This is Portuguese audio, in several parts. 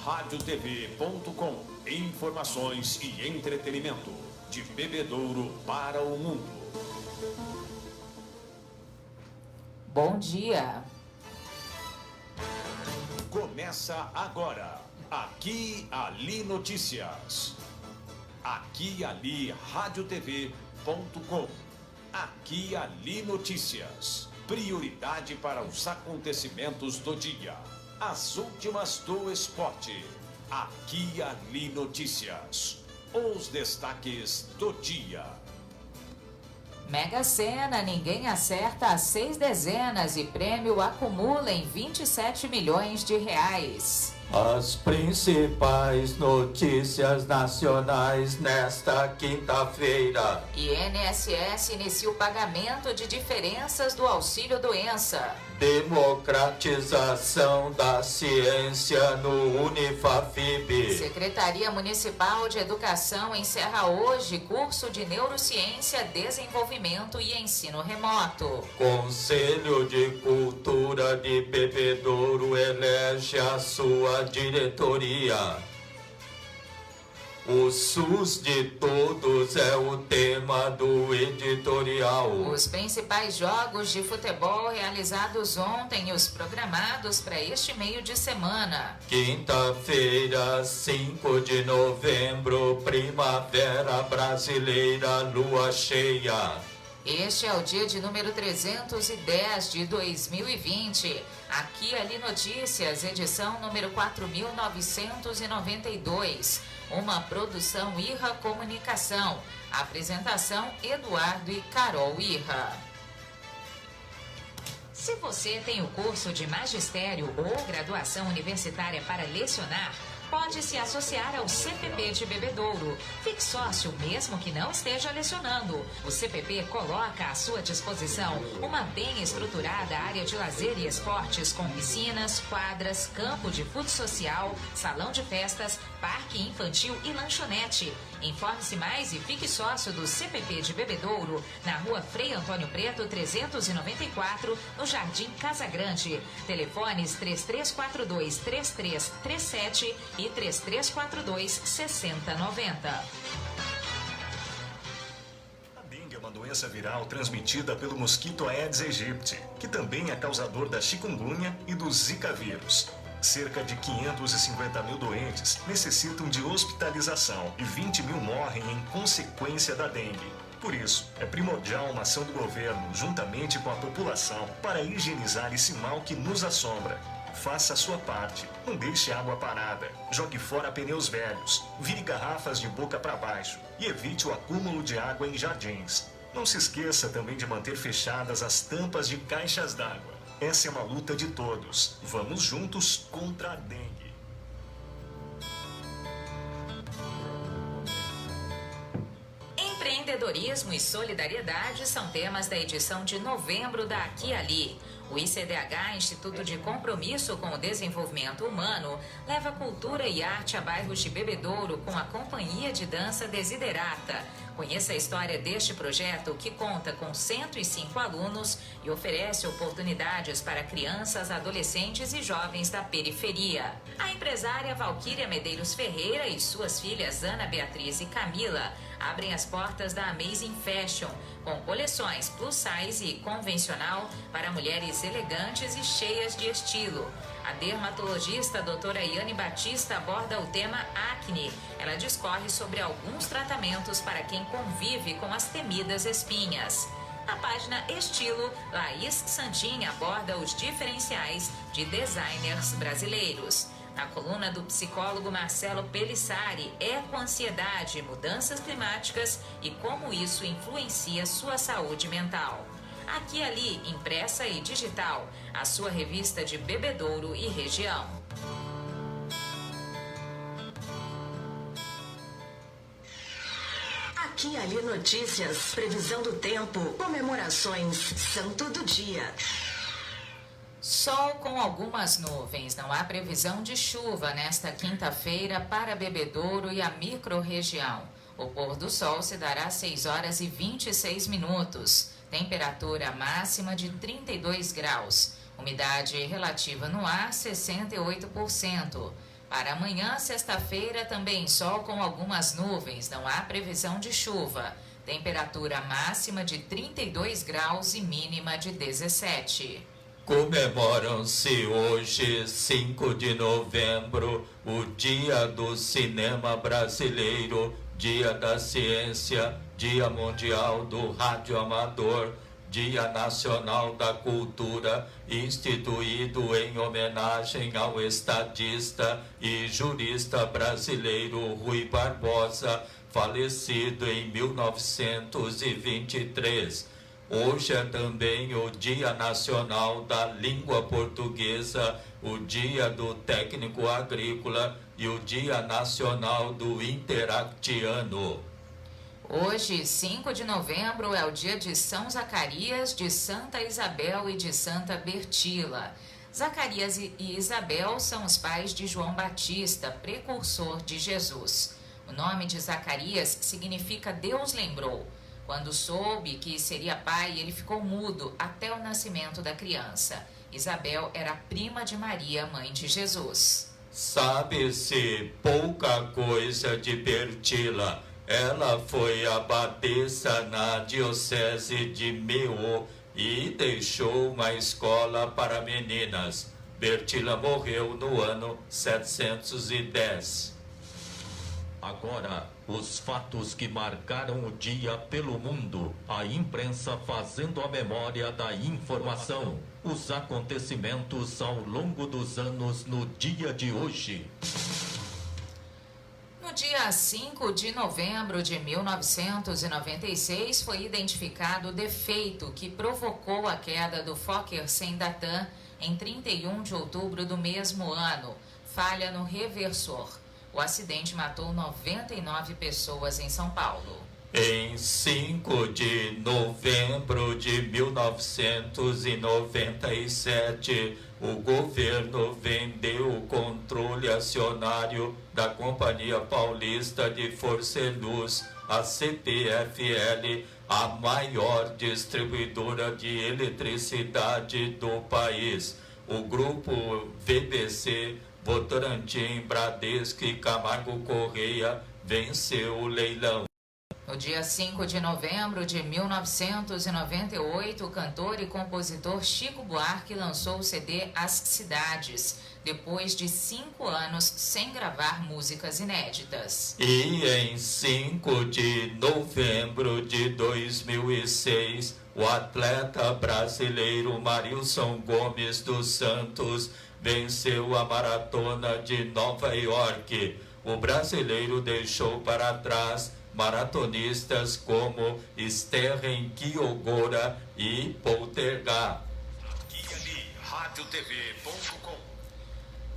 radiotv.com. Informações e entretenimento de Bebedouro para o mundo. Bom dia. Começa agora. Aqui Ali Notícias. Aqui Ali radiotv.com. Aqui Ali Notícias. Prioridade para os acontecimentos do dia. As últimas do esporte. Aqui Ali Notícias. Os destaques do dia. Mega Sena, ninguém acerta as 6 dezenas e prêmio acumula em 27 milhões de reais. As principais notícias nacionais nesta quinta-feira. INSS inicia o pagamento de diferenças do auxílio-doença. Democratização da ciência no Unifafib. Secretaria Municipal de Educação encerra hoje curso de Neurociência, Desenvolvimento e Ensino Remoto. Conselho de Cultura de Bebedouro elege a sua diretoria. O SUS de todos é o tema do editorial. Os principais jogos de futebol realizados ontem e os programados para este meio de semana. Quinta-feira, 5 de novembro, Primavera Brasileira, lua cheia. Este é o dia de número 310 de 2020. Aqui Ali Notícias, edição número 4.992. Uma produção Irra Comunicação. Apresentação Eduardo e Carol Irra. Se você tem o curso de magistério ou graduação universitária para lecionar, pode se associar ao CPP de Bebedouro. Fique sócio mesmo que não esteja lecionando. O CPP coloca à sua disposição uma bem estruturada área de lazer e esportes com piscinas, quadras, campo de futsal social, salão de festas, parque infantil e lanchonete. Informe-se mais e fique sócio do CPP de Bebedouro, na rua Frei Antônio Preto, 394, no Jardim Casa Grande. Telefones 3342-3337 e 3342-6090. A dengue é uma doença viral transmitida pelo mosquito Aedes aegypti, que também é causador da chikungunya e do Zika vírus. Cerca de 550 mil doentes necessitam de hospitalização e 20 mil morrem em consequência da dengue. Por isso, é primordial uma ação do governo, juntamente com a população, para higienizar esse mal que nos assombra. Faça a sua parte. Não deixe água parada. Jogue fora pneus velhos. Vire garrafas de boca para baixo. E evite o acúmulo de água em jardins. Não se esqueça também de manter fechadas as tampas de caixas d'água. Essa é uma luta de todos. Vamos juntos contra a dengue. Empreendedorismo e solidariedade são temas da edição de novembro da Aqui Ali. O ICDH, Instituto de Compromisso com o Desenvolvimento Humano, leva cultura e arte a bairros de Bebedouro com a Companhia de Dança Desiderata. Conheça a história deste projeto que conta com 105 alunos e oferece oportunidades para crianças, adolescentes e jovens da periferia. A empresária Valquíria Medeiros Ferreira e suas filhas Ana Beatriz e Camila abrem as portas da Amazing Fashion, com coleções plus size e convencional para mulheres elegantes e cheias de estilo. A dermatologista doutora Yane Batista aborda o tema acne. Ela discorre sobre alguns tratamentos para quem convive com as temidas espinhas. Na página Estilo, Laís Santin aborda os diferenciais de designers brasileiros. Na coluna do psicólogo Marcelo Pelissari, ecoansiedade, mudanças climáticas e como isso influencia sua saúde mental. Aqui Ali, impressa e digital, a sua revista de Bebedouro e região. Aqui Ali Notícias, previsão do tempo, comemorações, santo do dia. Sol com algumas nuvens. Não há previsão de chuva nesta quinta-feira para Bebedouro e a microrregião. O pôr do sol se dará às 6 horas e 26 minutos. Temperatura máxima de 32 graus. Umidade relativa no ar 68%. Para amanhã, sexta-feira, também sol com algumas nuvens, não há previsão de chuva. Temperatura máxima de 32 graus e mínima de 17. Comemoram-se hoje, 5 de novembro, o Dia do Cinema Brasileiro, Dia da Ciência, Dia Mundial do Rádio Amador, Dia Nacional da Cultura, instituído em homenagem ao estadista e jurista brasileiro Rui Barbosa, falecido em 1923. Hoje é também o Dia Nacional da Língua Portuguesa, o Dia do Técnico Agrícola e o Dia Nacional do Interactiano. Hoje, 5 de novembro, é o dia de São Zacarias, de Santa Isabel e de Santa Bertila. Zacarias e Isabel são os pais de João Batista, precursor de Jesus. O nome de Zacarias significa Deus lembrou. Quando soube que seria pai, ele ficou mudo até o nascimento da criança. Isabel era prima de Maria, mãe de Jesus. Sabe-se pouca coisa de Bertila. Ela foi abadesa na diocese de Meaux e deixou uma escola para meninas. Bertila morreu no ano 710. Agora, os fatos que marcaram o dia pelo mundo, a imprensa fazendo a memória da informação, os acontecimentos ao longo dos anos no dia de hoje. No dia 5 de novembro de 1996, foi identificado o defeito que provocou a queda do Fokker Sendatan em 31 de outubro do mesmo ano, falha no reversor. O acidente matou 99 pessoas em São Paulo. Em 5 de novembro de 1997, o governo vendeu o controle acionário da Companhia Paulista de Força e Luz, a CPFL, a maior distribuidora de eletricidade do país. O grupo VBC, Votorantim, Bradesco e Camargo Correia venceu o leilão. No dia 5 de novembro de 1998, o cantor e compositor Chico Buarque lançou o CD As Cidades, depois de 5 anos sem gravar músicas inéditas. E em 5 de novembro de 2006, o atleta brasileiro Marilson Gomes dos Santos venceu a maratona de Nova York. O brasileiro deixou para trás maratonistas como Sterren Kiogora e Poltergar. RadioTV.com.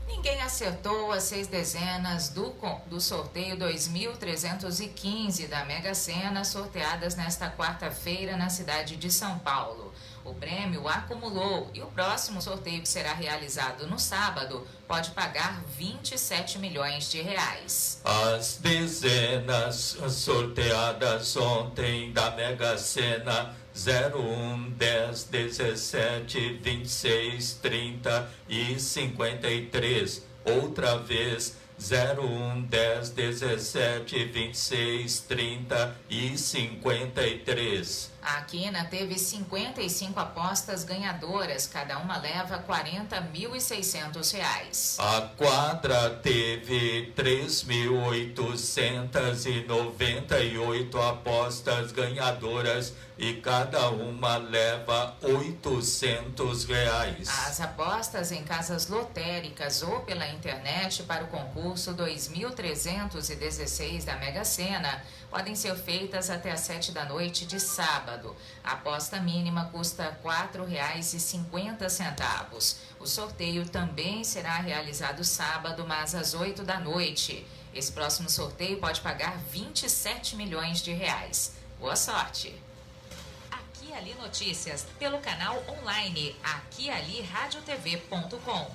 Ninguém acertou as 6 dezenas do sorteio 2.315 da Mega Sena, sorteadas nesta quarta-feira na cidade de São Paulo. O prêmio acumulou e o próximo sorteio, que será realizado no sábado, pode pagar 27 milhões de reais. As dezenas sorteadas ontem da Mega Sena 01, 10, 17, 26, 30 e 53. Outra vez 01, 10, 17, 26, 30 e 53. A Quina teve 55 apostas ganhadoras, cada uma leva R$ 40.600. A quadra teve 3.898 apostas ganhadoras e cada uma leva R$ 800. As apostas em casas lotéricas ou pela internet para o concurso 2.316 da Mega Sena podem ser feitas até às 7 da noite de sábado. A aposta mínima custa R$ 4,50. O sorteio também será realizado sábado, mas às 8 da noite. Esse próximo sorteio pode pagar 27 milhões de reais. Boa sorte! Aqui e Ali Notícias, pelo canal online Aqui e Ali RadioTV.com.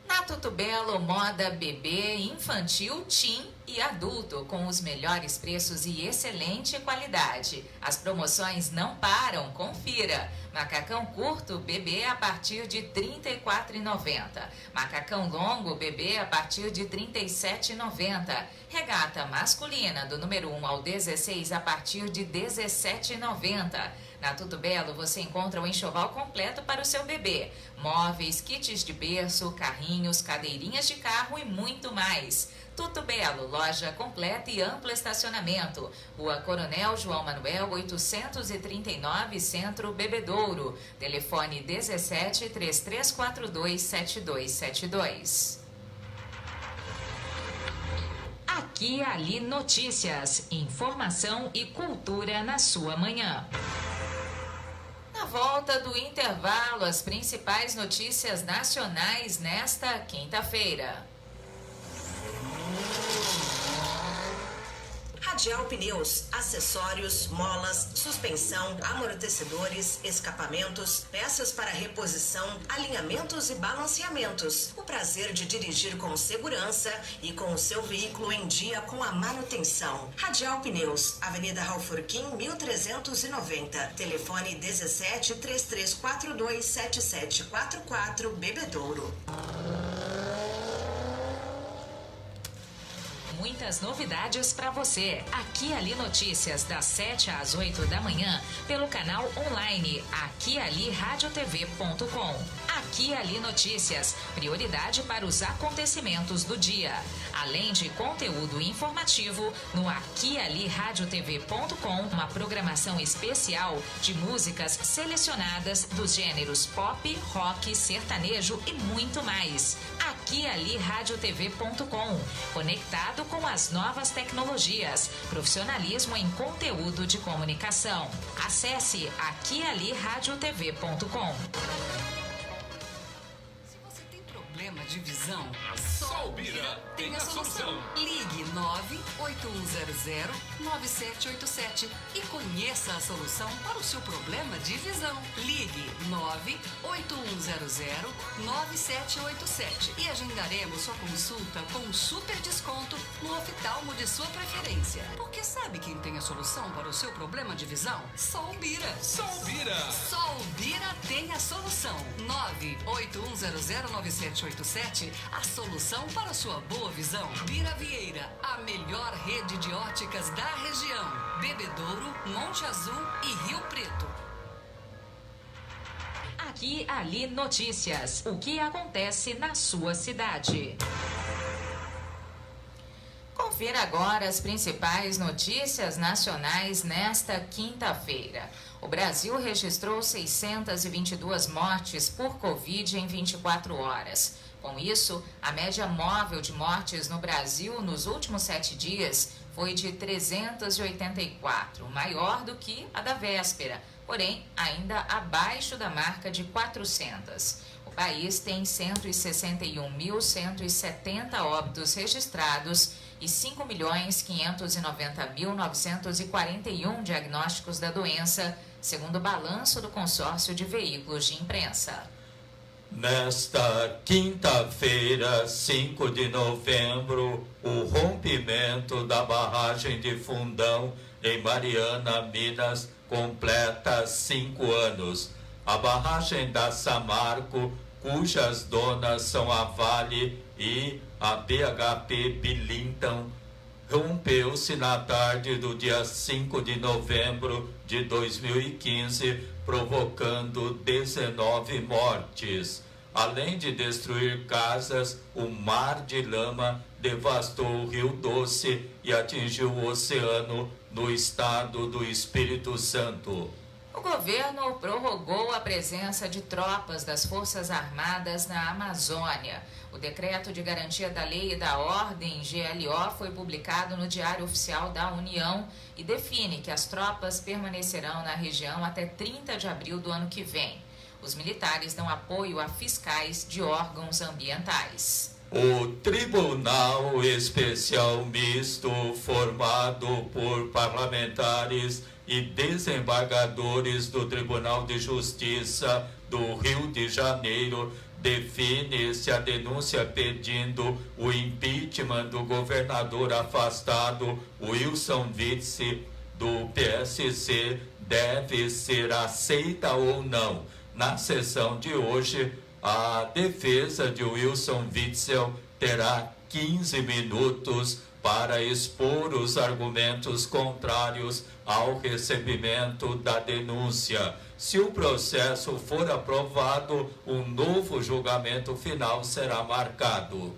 Na Tudo Belo, moda bebê, infantil, teen e adulto com os melhores preços e excelente qualidade. As promoções não param, confira. Macacão curto bebê a partir de R$ 34,90. Macacão longo bebê a partir de R$ 37,90. Regata masculina do número 1 ao 16 a partir de R$ 17,90. Na Tudo Belo você encontra o enxoval completo para o seu bebê. Móveis, kits de berço, carrinhos, cadeirinhas de carro e muito mais. Tudo Belo, loja completa e amplo estacionamento. Rua Coronel João Manuel, 839, Centro, Bebedouro. Telefone 17 3342 7272. Aqui e Ali Notícias. Informação e cultura na sua manhã. Na volta do intervalo, as principais notícias nacionais nesta quinta-feira. Radial Pneus, acessórios, molas, suspensão, amortecedores, escapamentos, peças para reposição, alinhamentos e balanceamentos. O prazer de dirigir com segurança e com o seu veículo em dia com a manutenção. Radial Pneus, Avenida Raufurquim, 1390. Telefone 17 3342 7744, Bebedouro. Muitas novidades para você. Aqui Ali Notícias, das 7 às 8 da manhã, pelo canal online aquialiradiotv.com. Aqui Ali Notícias, prioridade para os acontecimentos do dia. Além de conteúdo informativo, no aquialiradiotv.com, uma programação especial de músicas selecionadas dos gêneros pop, rock, sertanejo e muito mais. aquialiradiotv.com, conectado com as novas tecnologias, profissionalismo em conteúdo de comunicação. Acesse aquialiradiotv.com. Se você tem problema de visão, Só o Bira tem a solução. Ligue 98100-9787 e conheça a solução para o seu problema de visão. Ligue 98100-9787 e agendaremos sua consulta com um super desconto no oftalmo de sua preferência. Porque sabe quem tem a solução para o seu problema de visão? Só o Bira. Só o Bira. Só o Bira tem a solução. 981009787, a solução para a sua boa visão. Bira Vieira, a melhor rede de óticas da região. Bebedouro, Monte Azul e Rio Preto. Aqui Ali Notícias. O que acontece na sua cidade? Confira agora as principais notícias nacionais nesta quinta-feira. O Brasil registrou 622 mortes por Covid em 24 horas. Com isso, a média móvel de mortes no Brasil nos últimos 7 dias foi de 384, maior do que a da véspera, porém ainda abaixo da marca de 400. O país tem 161.170 óbitos registrados e 5.590.941 diagnósticos da doença, segundo o balanço do consórcio de veículos de imprensa. Nesta quinta-feira, 5 de novembro, o rompimento da barragem de Fundão, em Mariana, Minas, completa 5 anos. A barragem da Samarco, cujas donas são a Vale e a BHP Bilinton, rompeu-se na tarde do dia 5 de novembro de 2015, provocando 19 mortes. Além de destruir casas, o mar de lama devastou o Rio Doce e atingiu o oceano no estado do Espírito Santo. O governo prorrogou a presença de tropas das Forças Armadas na Amazônia. O decreto de garantia da lei e da ordem, GLO, foi publicado no Diário Oficial da União e define que as tropas permanecerão na região até 30 de abril do ano que vem. Os militares dão apoio a fiscais de órgãos ambientais. O Tribunal Especial Misto, formado por parlamentares e desembargadores do Tribunal de Justiça, do Rio de Janeiro define-se a denúncia pedindo o impeachment do governador afastado Wilson Witzel do PSC deve ser aceita ou não. Na sessão de hoje, a defesa de Wilson Witzel terá 15 minutos para expor os argumentos contrários ao recebimento da denúncia. Se o processo for aprovado, um novo julgamento final será marcado.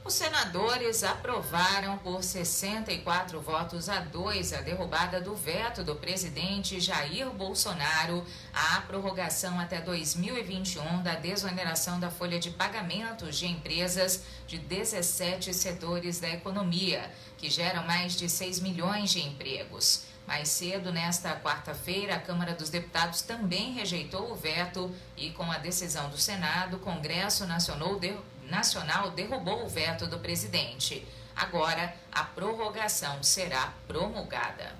Os senadores aprovaram por 64 votos a 2 a derrubada do veto do presidente Jair Bolsonaro à prorrogação até 2021 da desoneração da folha de pagamentos de empresas de 17 setores da economia, que geram mais de 6 milhões de empregos. Mais cedo, nesta quarta-feira, a Câmara dos Deputados também rejeitou o veto e, com a decisão do Senado, o Congresso Nacional derrubou o veto do presidente. Agora, a prorrogação será promulgada.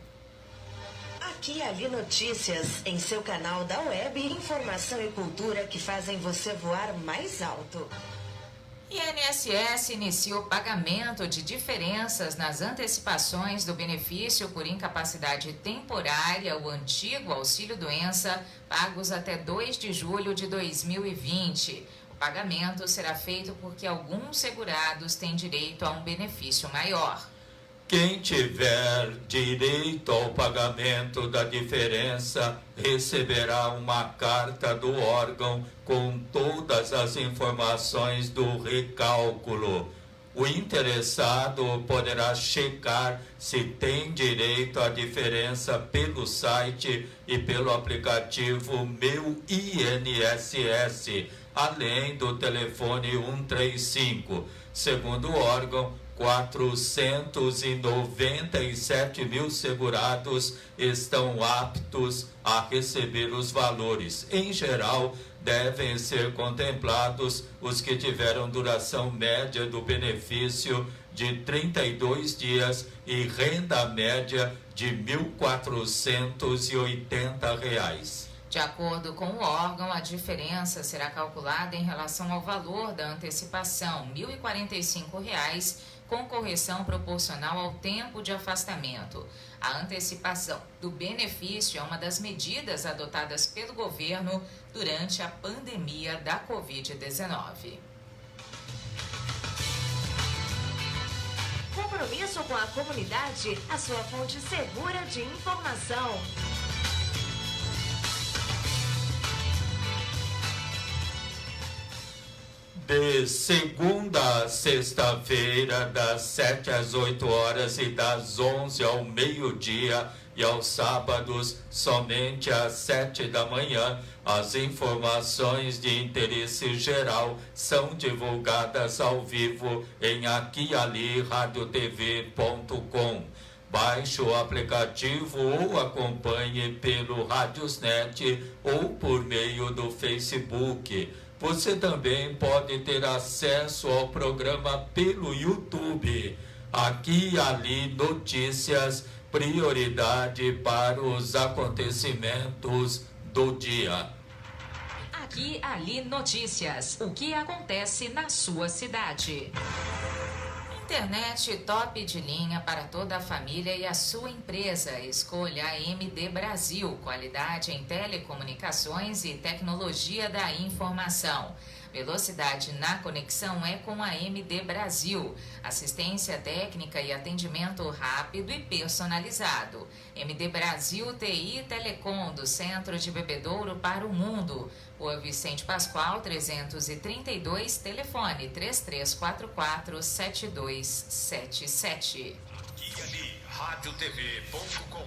Aqui e Ali Notícias, em seu canal da web, informação e cultura que fazem você voar mais alto. INSS inicia o pagamento de diferenças nas antecipações do benefício por incapacidade temporária, o antigo auxílio-doença, pagos até 2 de julho de 2020. O pagamento será feito porque alguns segurados têm direito a um benefício maior. Quem tiver direito ao pagamento da diferença receberá uma carta do órgão com todas as informações do recálculo. O interessado poderá checar se tem direito à diferença pelo site e pelo aplicativo Meu INSS, além do telefone 135. Segundo o órgão, 497 mil segurados estão aptos a receber os valores. Em geral, devem ser contemplados os que tiveram duração média do benefício de 32 dias e renda média de R$ 1.480. De acordo com o órgão, a diferença será calculada em relação ao valor da antecipação, R$ 1.045, com correção proporcional ao tempo de afastamento. A antecipação do benefício é uma das medidas adotadas pelo governo durante a pandemia da Covid-19. Compromisso com a comunidade, a sua fonte segura de informação. De segunda a sexta-feira, das 7 às 8 horas e das 11 ao meio-dia, e aos sábados, somente às 7 da manhã, as informações de interesse geral são divulgadas ao vivo em aquiali.radiotv.com. Baixe o aplicativo ou acompanhe pelo Radiosnet ou por meio do Facebook. Você também pode ter acesso ao programa pelo YouTube. Aqui e Ali Notícias, prioridade para os acontecimentos do dia. Aqui e Ali Notícias, o que acontece na sua cidade. Internet top de linha para toda a família e a sua empresa. Escolha a AMD Brasil, qualidade em telecomunicações e tecnologia da informação. Velocidade na conexão é com a AMD Brasil. Assistência técnica e atendimento rápido e personalizado. AMD Brasil TI Telecom, do Centro de Bebedouro para o Mundo. Rua Vicente Pascoal, 332, telefone 3344-7277. radiotv.com.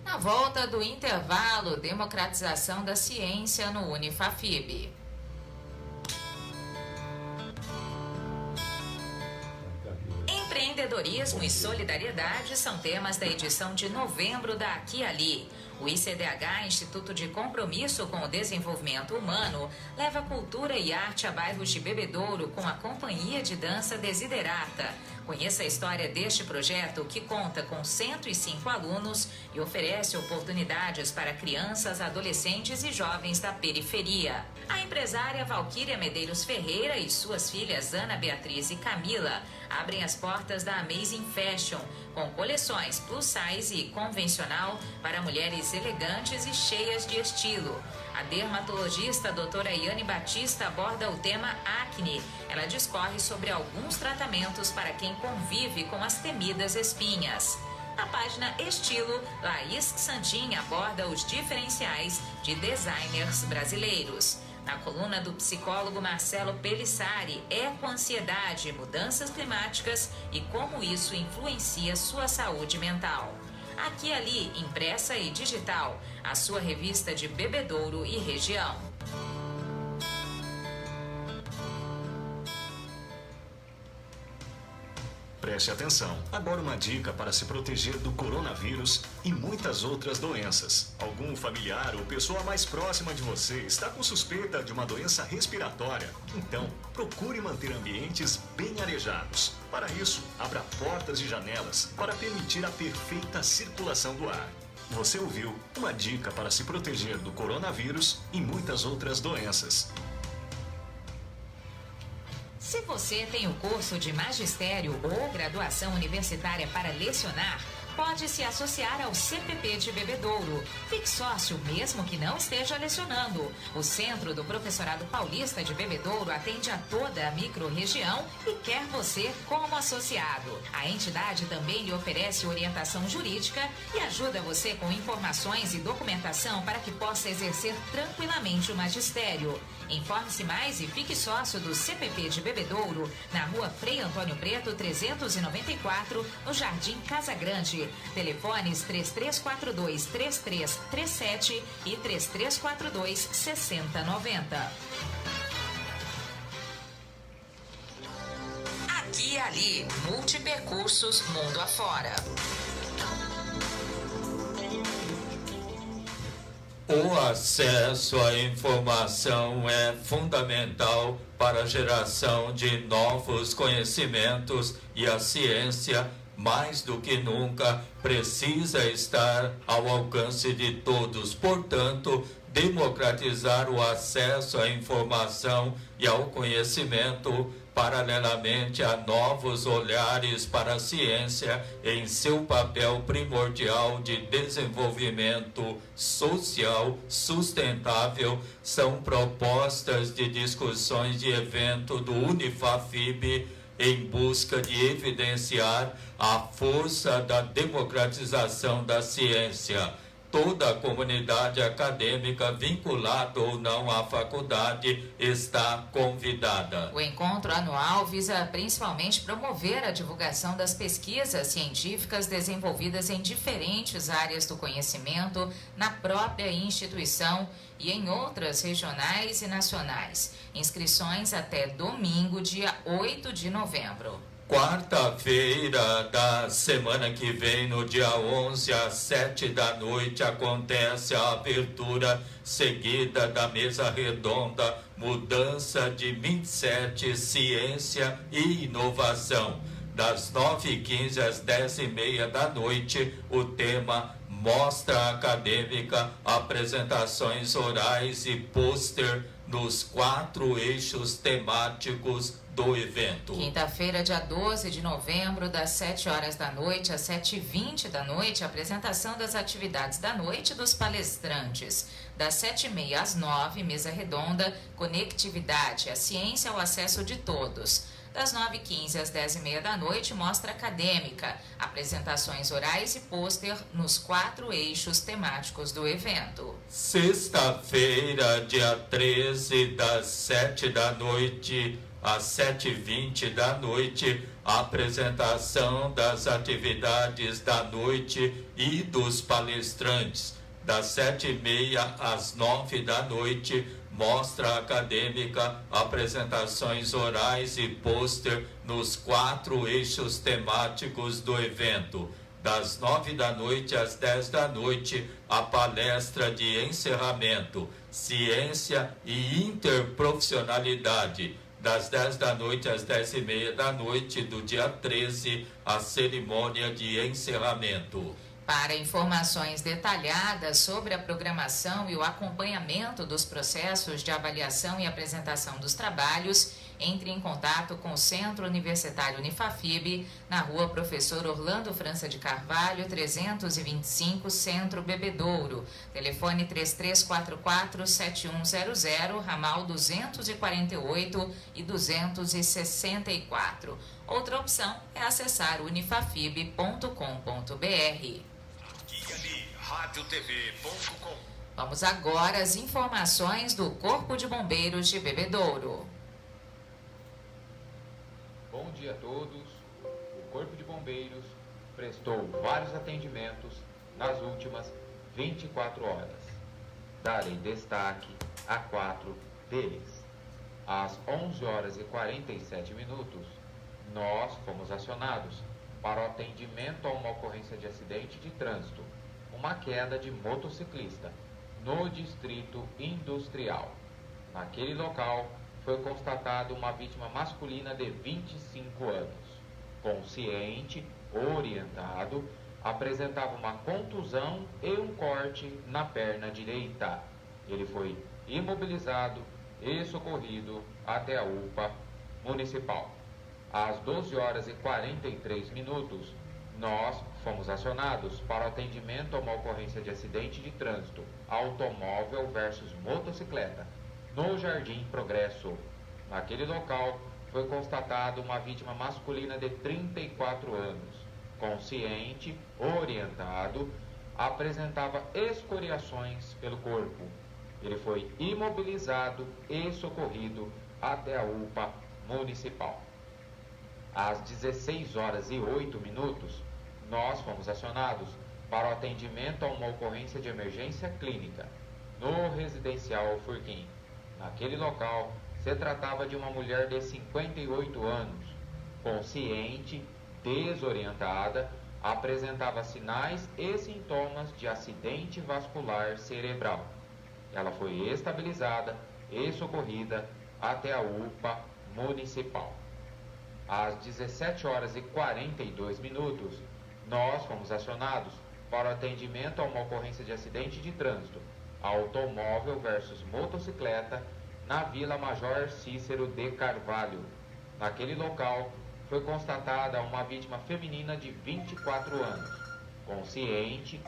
Na volta do intervalo, democratização da ciência no Unifafib. Empreendedorismo e solidariedade são temas da edição de novembro da Aqui e Ali. O ICDH, Instituto de Compromisso com o Desenvolvimento Humano, leva cultura e arte a bairros de Bebedouro com a Companhia de Dança Desiderata. Conheça a história deste projeto que conta com 105 alunos e oferece oportunidades para crianças, adolescentes e jovens da periferia. A empresária Valquíria Medeiros Ferreira e suas filhas Ana Beatriz e Camila abrem as portas da Amazing Fashion, com coleções plus size e convencional para mulheres elegantes e cheias de estilo. A dermatologista doutora Iane Batista aborda o tema acne. Ela discorre sobre alguns tratamentos para quem convive com as temidas espinhas. Na página Estilo, Laís Santin aborda os diferenciais de designers brasileiros. Na coluna do psicólogo Marcelo Pelissari, ecoansiedade, mudanças climáticas e como isso influencia sua saúde mental. Aqui e Ali, impressa e digital, a sua revista de Bebedouro e região. Preste atenção. Agora uma dica para se proteger do coronavírus e muitas outras doenças. Algum familiar ou pessoa mais próxima de você está com suspeita de uma doença respiratória? Então, procure manter ambientes bem arejados. Para isso, abra portas e janelas para permitir a perfeita circulação do ar. Você ouviu uma dica para se proteger do coronavírus e muitas outras doenças. Se você tem o curso de magistério ou graduação universitária para lecionar, pode se associar ao CPP de Bebedouro. Fique sócio mesmo que não esteja lecionando. O Centro do Professorado Paulista de Bebedouro atende a toda a microrregião e quer você como associado. A entidade também lhe oferece orientação jurídica e ajuda você com informações e documentação para que possa exercer tranquilamente o magistério. Informe-se mais e fique sócio do CPP de Bebedouro, na rua Frei Antônio Preto, 394, no Jardim Casa Grande. Telefones 3342-3337 e 3342-6090. Aqui e Ali, multipercursos mundo afora. O acesso à informação é fundamental para a geração de novos conhecimentos e a ciência, mais do que nunca, precisa estar ao alcance de todos. Portanto, democratizar o acesso à informação e ao conhecimento, paralelamente a novos olhares para a ciência em seu papel primordial de desenvolvimento social sustentável, são propostas de discussões de evento do Unifafib em busca de evidenciar a força da democratização da ciência. Toda a comunidade acadêmica, vinculada ou não à faculdade, está convidada. O encontro anual visa principalmente promover a divulgação das pesquisas científicas desenvolvidas em diferentes áreas do conhecimento na própria instituição e em outras regionais e nacionais. Inscrições até domingo, dia 8 de novembro. Quarta-feira da semana que vem, no dia 11, às 7 da noite, acontece a abertura seguida da mesa redonda Mudança de Mindset, Ciência e Inovação. Das 9h15 às 10h30 da noite, o tema Mostra Acadêmica, apresentações orais e pôster nos 4 eixos temáticos do evento. Quinta-feira, dia 12 de novembro, das 7 horas da noite às 7h20 da noite, apresentação das atividades da noite dos palestrantes. Das 7h30 às 9h, mesa redonda, conectividade, a ciência ao acesso de todos. Das 9h15 às 10h30 da noite, mostra acadêmica, apresentações orais e pôster nos 4 eixos temáticos do evento. Sexta-feira, dia 13, das 7 da noite às 7h20 da noite, a apresentação das atividades da noite e dos palestrantes. Das 7h30 às 9 da noite, mostra acadêmica, apresentações orais e pôster nos 4 eixos temáticos do evento. Das 9 da noite às 10 da noite, a palestra de encerramento, Ciência e Interprofissionalidade, das 10 da noite às 10h30 da noite do dia 13, a cerimônia de encerramento. Para informações detalhadas sobre a programação e o acompanhamento dos processos de avaliação e apresentação dos trabalhos, entre em contato com o Centro Universitário Unifafib, na rua Professor Orlando França de Carvalho, 325, Centro Bebedouro. Telefone 3344-7100, ramal 248 e 264. Outra opção é acessar unifafib.com.br. RadioTV.com. Vamos agora às informações do Corpo de Bombeiros de Bebedouro. Bom dia a todos. O Corpo de Bombeiros prestou vários atendimentos nas últimas 24 horas. Darei destaque a 4 deles. Às 11 horas e 47 minutos, nós fomos acionados para o atendimento a uma ocorrência de acidente de trânsito, uma queda de motociclista, no Distrito Industrial. Naquele local, foi constatada uma vítima masculina de 25 anos. Consciente, orientado, apresentava uma contusão e um corte na perna direita. Ele foi imobilizado e socorrido até a UPA municipal. Às 12 horas e 43 minutos, nós fomos acionados para o atendimento a uma ocorrência de acidente de trânsito, automóvel versus motocicleta, no Jardim Progresso. Naquele local, foi constatada uma vítima masculina de 34 anos. Consciente, orientado, apresentava escoriações pelo corpo. Ele foi imobilizado e socorrido até a UPA municipal. Às 16 horas e 8 minutos, nós fomos acionados para o atendimento a uma ocorrência de emergência clínica no residencial Furquim. Naquele local, se tratava de uma mulher de 58 anos, consciente, desorientada, apresentava sinais e sintomas de acidente vascular cerebral. Ela foi estabilizada e socorrida até a UPA municipal. Às 17 horas e 42 minutos, nós fomos acionados para o atendimento a uma ocorrência de acidente de trânsito, automóvel versus motocicleta, na Vila Major Cícero de Carvalho. Naquele local, foi constatada uma vítima feminina de 24 anos, consciente,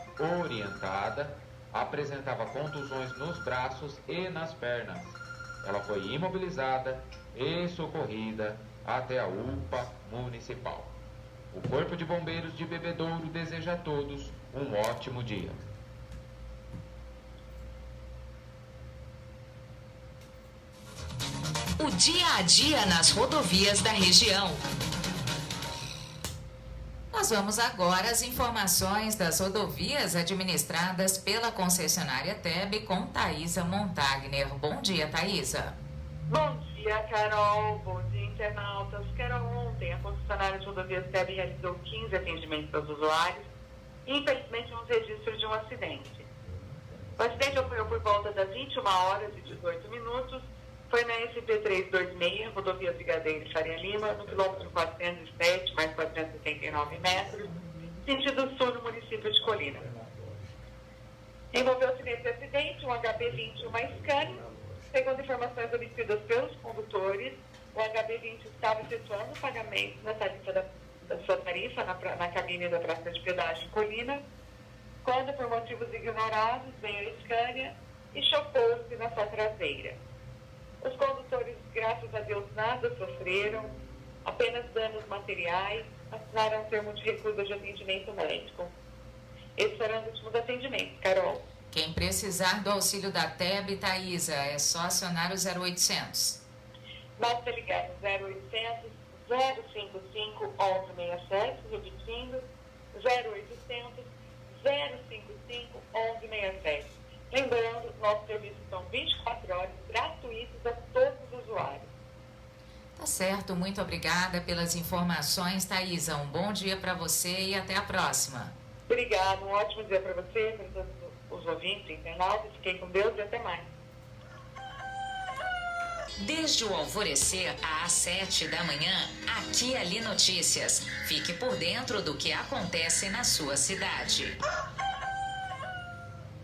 orientada, apresentava contusões nos braços e nas pernas. Ela foi imobilizada e socorrida até a UPA municipal. O Corpo de Bombeiros de Bebedouro deseja a todos um ótimo dia. O dia a dia nas rodovias da região. Nós vamos agora às informações das rodovias administradas pela concessionária TEB com Thaisa Montagner. Bom dia, Thaisa. Bom dia, Carol. Bom dia, internautas. Carol, ontem a concessionária de rodovias TEB realizou 15 atendimentos aos usuários e, infelizmente, um registro de um acidente. O acidente ocorreu por volta das 21 horas e 18 minutos. Foi na SP-326, rodovia Brigadeiro Faria Lima, no quilômetro 407, mais 479 metros, sentido sul no município de Colina. Envolveu-se nesse acidente um HB20 e uma Scania. Segundo informações obtidas pelos condutores, o HB20 estava efetuando o pagamento da tarifa da sua tarifa na cabine da praça de pedágio em Colina, quando, por motivos ignorados, veio a Scania e chocou-se na sua traseira. Os condutores, graças a Deus, nada sofreram, apenas danos materiais, assinaram um termo de recusa de atendimento médico. Esses foram os últimos atendimentos, Carol. Quem precisar do auxílio da TEB, Thaisa, é só acionar o 0800. Basta ligar no 0800 055 1167, repetindo, 0800 055 1167. Lembrando, nossos serviços são 24 horas, gratuitos a todos os usuários. Tá certo, muito obrigada pelas informações, Thaisa. Um bom dia para você e até a próxima. Obrigada, um ótimo dia para você, para todos os os ouvintes, internautas. Fiquem com Deus e até mais. Desde o alvorecer às 7 da manhã, Aqui e Ali Notícias. Fique por dentro do que acontece na sua cidade.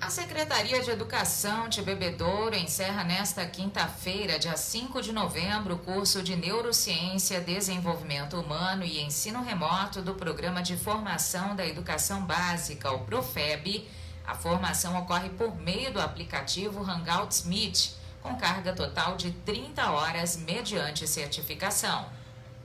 A Secretaria de Educação de Bebedouro encerra nesta quinta-feira, dia 5 de novembro, o curso de Neurociência, Desenvolvimento Humano e Ensino Remoto do Programa de Formação da Educação Básica, o PROFEB. A formação ocorre por meio do aplicativo Hangouts Meet, com carga total de 30 horas mediante certificação.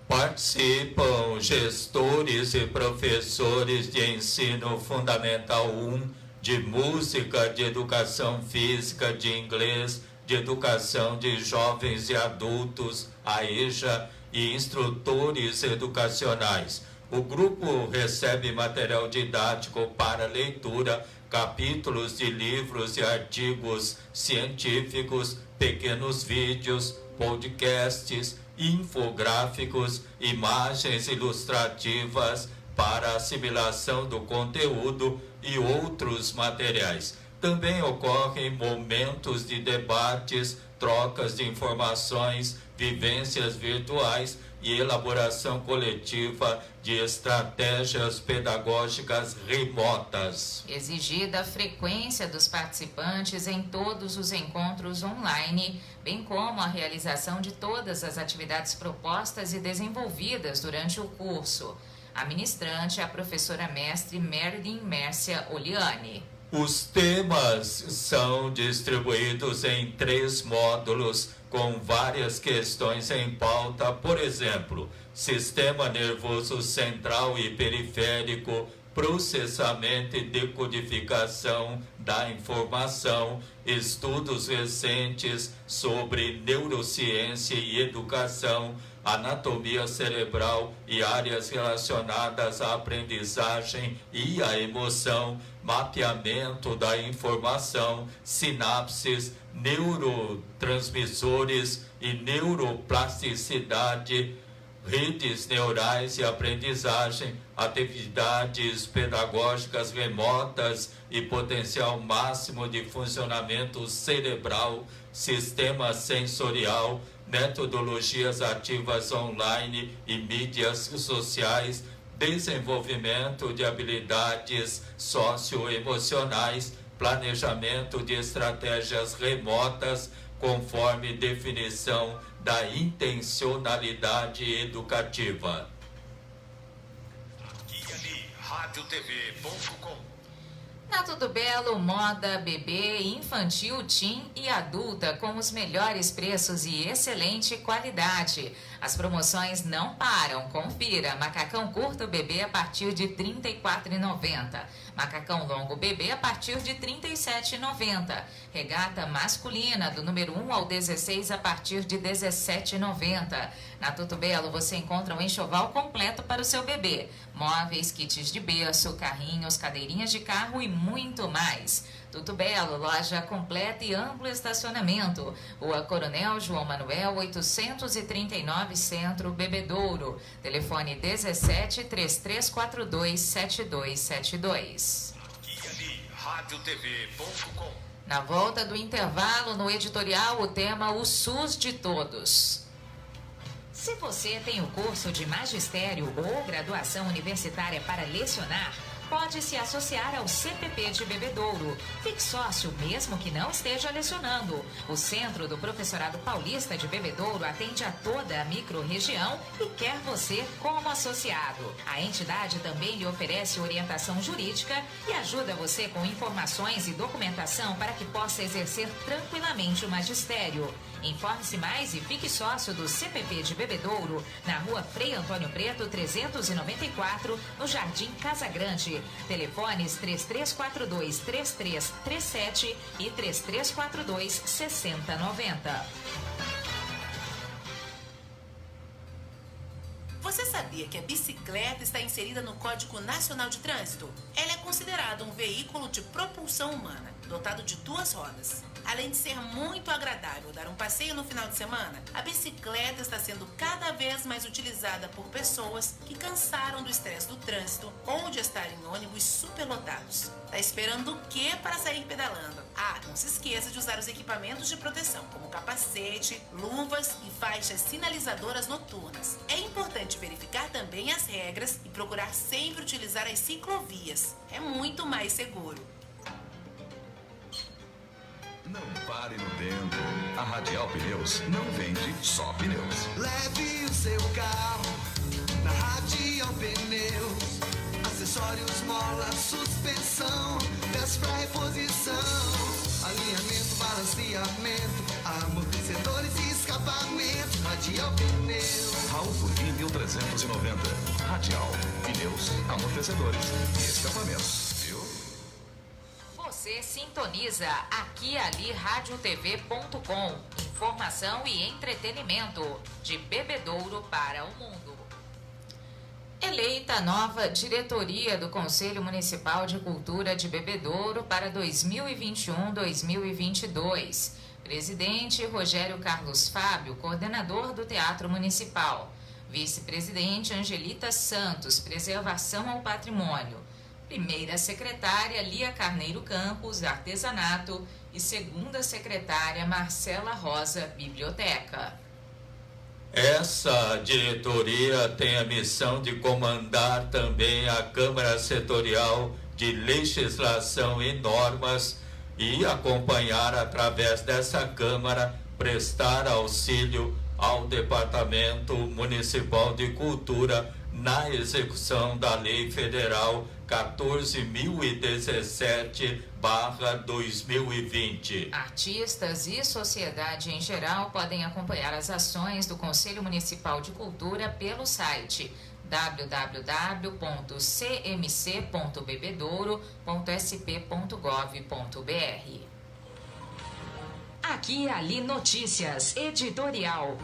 Participam gestores e professores de ensino fundamental 1, de música, de educação física, de inglês, de educação de jovens e adultos, a EJA, e instrutores educacionais. O grupo recebe material didático para leitura, capítulos de livros e artigos científicos, pequenos vídeos, podcasts, infográficos, imagens ilustrativas para assimilação do conteúdo e outros materiais. Também ocorrem momentos de debates, trocas de informações, vivências virtuais e elaboração coletiva de estratégias pedagógicas remotas. Exigida a frequência dos participantes em todos os encontros online, bem como a realização de todas as atividades propostas e desenvolvidas durante o curso. A ministrante é a professora mestre Merilyn Mércia Oliane. Os temas são distribuídos em 3 módulos com várias questões em pauta, por exemplo, sistema nervoso central e periférico, processamento e decodificação da informação, estudos recentes sobre neurociência e educação, anatomia cerebral e áreas relacionadas à aprendizagem e à emoção, mapeamento da informação, sinapses, neurotransmissores e neuroplasticidade, redes neurais e aprendizagem, atividades pedagógicas remotas e potencial máximo de funcionamento cerebral, sistema sensorial, metodologias ativas online e mídias sociais, desenvolvimento de habilidades socioemocionais, planejamento de estratégias remotas, conforme definição da intencionalidade educativa. RadioTV.com. Na Tudo Belo, moda, bebê, infantil, teen e adulta com os melhores preços e excelente qualidade. As promoções não param. Confira. Macacão curto bebê a partir de R$ 34,90. Macacão longo bebê a partir de R$ 37,90. Regata masculina do número 1 ao 16 a partir de R$ 17,90. Na Tudo Belo você encontra um enxoval completo para o seu bebê. Móveis, kits de berço, carrinhos, cadeirinhas de carro e muito mais. Tudo Belo, loja completa e amplo estacionamento. Rua Coronel João Manuel, 839 Centro, Bebedouro. Telefone 17 3342 7272. RadioTV.com. Na volta do intervalo, no editorial, o tema O SUS de Todos. Se você tem o curso de magistério ou graduação universitária para lecionar, pode se associar ao CPP de Bebedouro. Fique sócio mesmo que não esteja lecionando. O Centro do Professorado Paulista de Bebedouro atende a toda a microrregião e quer você como associado. A entidade também lhe oferece orientação jurídica e ajuda você com informações e documentação para que possa exercer tranquilamente o magistério. Informe-se mais e fique sócio do CPP de Bebedouro, na Rua Frei Antônio Preto, 394, no Jardim Casa Grande. Telefones 3342-3337 e 3342-6090. Você sabia que a bicicleta está inserida no Código Nacional de Trânsito? Ela é considerada um veículo de propulsão humana. dotado de 2 rodas. Além de ser muito agradável dar um passeio no final de semana, a bicicleta está sendo cada vez mais utilizada por pessoas que cansaram do estresse do trânsito ou de estar em ônibus superlotados. Tá esperando o quê para sair pedalando? Ah, não se esqueça de usar os equipamentos de proteção, como capacete, luvas e faixas sinalizadoras noturnas. É importante verificar também as regras e procurar sempre utilizar as ciclovias. É muito mais seguro. Não pare no tempo. A Radial Pneus não vende só pneus. Leve o seu carro na Radial Pneus. Acessórios, mola, suspensão, peças para reposição, alinhamento, balanceamento, amortecedores e escapamento. Radial Pneus. Raul Furquim 1390. Radial Pneus, amortecedores e escapamentos. Você sintoniza aqui e ali radiotv.com. Informação e entretenimento de Bebedouro para o mundo. Eleita nova diretoria do Conselho Municipal de Cultura de Bebedouro para 2021-2022. Presidente Rogério Carlos Fábio, coordenador do Teatro Municipal. Vice-presidente Angelita Santos, preservação ao patrimônio. Primeira secretária Lia Carneiro Campos, artesanato, e segunda secretária Marcela Rosa, biblioteca. Essa diretoria tem a missão de comandar também a Câmara Setorial de Legislação e Normas e acompanhar através dessa Câmara, prestar auxílio ao Departamento Municipal de Cultura na execução da Lei Federal 14.017/2020. Artistas e sociedade em geral podem acompanhar as ações do Conselho Municipal de Cultura pelo site www.cmc.bebedouro.sp.gov.br. Aqui e ali notícias, editorial.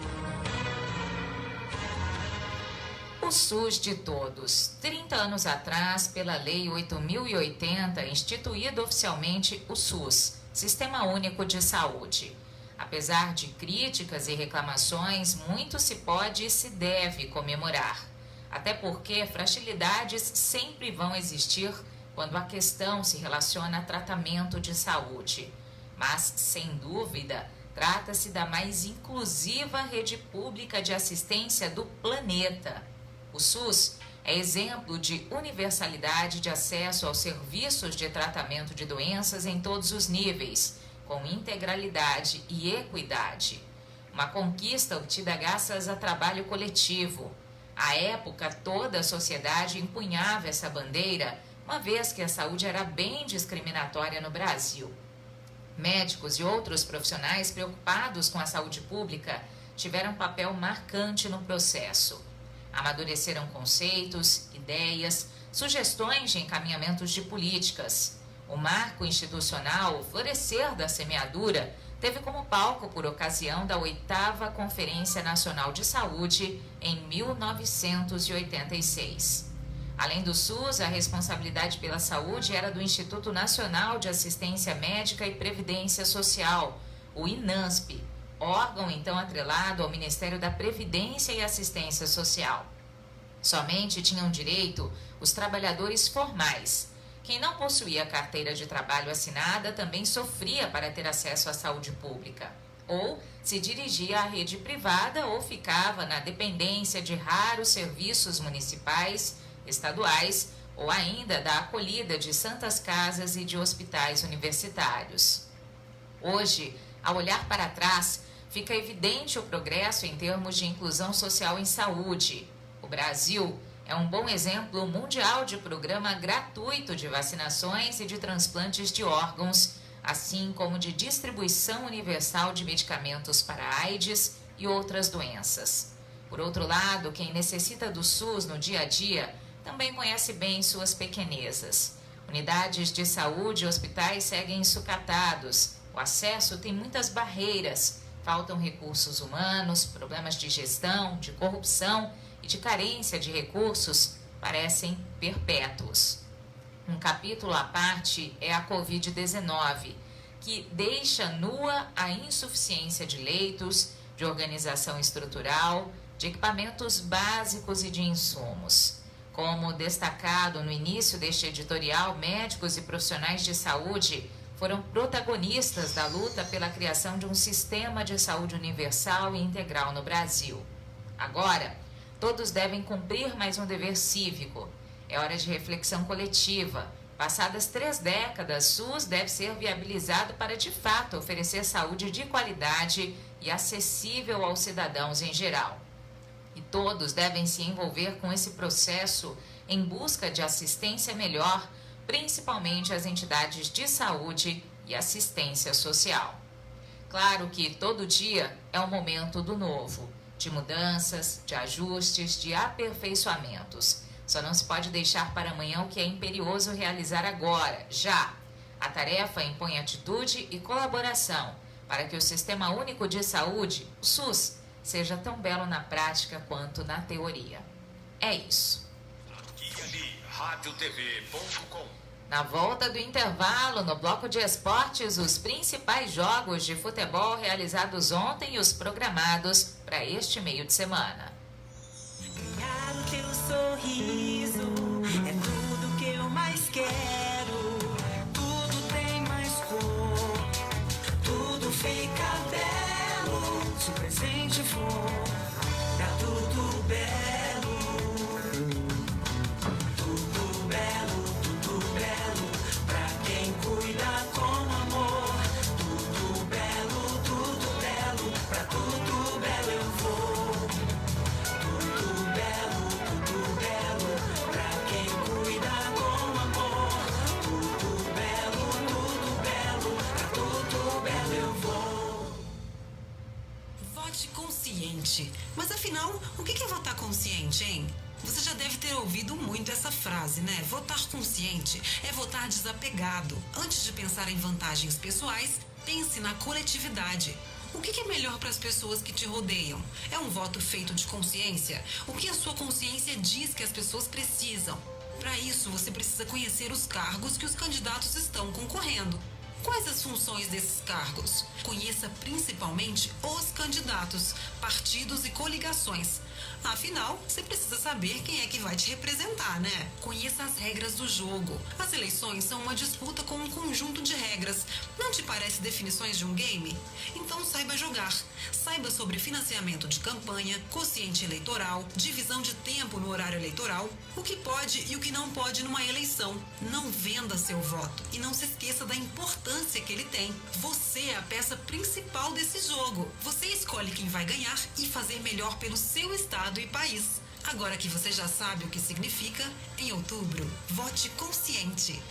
O SUS de todos. 30 anos atrás, pela Lei 8.080, instituído oficialmente o SUS, Sistema Único de Saúde. Apesar de críticas e reclamações, muito se pode e se deve comemorar. Até porque fragilidades sempre vão existir quando a questão se relaciona a tratamento de saúde. Mas, sem dúvida, trata-se da mais inclusiva rede pública de assistência do planeta. O SUS é exemplo de universalidade de acesso aos serviços de tratamento de doenças em todos os níveis, com integralidade e equidade. Uma conquista obtida graças a trabalho coletivo. À época, toda a sociedade empunhava essa bandeira, uma vez que a saúde era bem discriminatória no Brasil. Médicos e outros profissionais preocupados com a saúde pública tiveram papel marcante no processo. Amadureceram conceitos, ideias, sugestões de encaminhamentos de políticas. O marco institucional, o florescer da semeadura, teve como palco por ocasião da 8ª Conferência Nacional de Saúde em 1986. Além do SUS, a responsabilidade pela saúde era do Instituto Nacional de Assistência Médica e Previdência Social, o INASP, órgão então atrelado ao Ministério da Previdência e Assistência Social. Somente tinham direito os trabalhadores formais. Quem não possuía carteira de trabalho assinada também sofria para ter acesso à saúde pública, ou se dirigia à rede privada ou ficava na dependência de raros serviços municipais, estaduais ou ainda da acolhida de santas casas e de hospitais universitários. Hoje, ao olhar para trás, fica evidente o progresso em termos de inclusão social em saúde. O Brasil é um bom exemplo mundial de programa gratuito de vacinações e de transplantes de órgãos, assim como de distribuição universal de medicamentos para AIDS e outras doenças. Por outro lado, quem necessita do SUS no dia a dia também conhece bem suas pequenezas. Unidades de saúde e hospitais seguem sucatados. O acesso tem muitas barreiras. Faltam recursos humanos, problemas de gestão, de corrupção e de carência de recursos parecem perpétuos. Um capítulo à parte é a Covid-19, que deixa nua a insuficiência de leitos, de organização estrutural, de equipamentos básicos e de insumos. Como destacado no início deste editorial, médicos e profissionais de saúde foram protagonistas da luta pela criação de um sistema de saúde universal e integral no Brasil. Agora, todos devem cumprir mais um dever cívico. É hora de reflexão coletiva. Passadas 3 décadas, SUS deve ser viabilizado para, de fato, oferecer saúde de qualidade e acessível aos cidadãos em geral. E todos devem se envolver com esse processo em busca de assistência melhor, principalmente as entidades de saúde e assistência social. Claro que todo dia é um momento do novo, de mudanças, de ajustes, de aperfeiçoamentos. Só não se pode deixar para amanhã o que é imperioso realizar agora, já. A tarefa impõe atitude e colaboração para que o Sistema Único de Saúde, o SUS, seja tão belo na prática quanto na teoria. É isso. Aqui e ali, radiotv.com. Na volta do intervalo, no bloco de esportes, os principais jogos de futebol realizados ontem e os programados para este meio de semana. Ganhar o teu sorriso é tudo que eu mais quero. Tudo tem mais cor, tudo fica belo. Se o presente for, tá tudo belo. Tudo belo, tudo belo. Pra quem cuida com amor. Tudo belo, pra tudo belo eu vou. Consciente. Mas afinal, o que é votar consciente, hein? Você já deve ter ouvido muito essa frase, né? Votar consciente é votar desapegado. Antes de pensar em vantagens pessoais, pense na coletividade. O que é melhor para as pessoas que te rodeiam? É um voto feito de consciência? O que a sua consciência diz que as pessoas precisam? Para isso, você precisa conhecer os cargos que os candidatos estão concorrendo. Quais as funções desses cargos? Conheça principalmente os candidatos, partidos e coligações. Afinal, você precisa saber quem é que vai te representar, né? Conheça as regras do jogo. As eleições são uma disputa com um conjunto de regras. Não te parece definições de um game? Então saiba jogar. Saiba sobre financiamento de campanha, quociente eleitoral, divisão de tempo no horário eleitoral, o que pode e o que não pode numa eleição. Não venda seu voto e não se esqueça da importância que ele tem. Você é a peça principal desse jogo. Você escolhe quem vai ganhar e fazer melhor pelo seu estado e país. Agora que você já sabe o que significa, em outubro, vote consciente.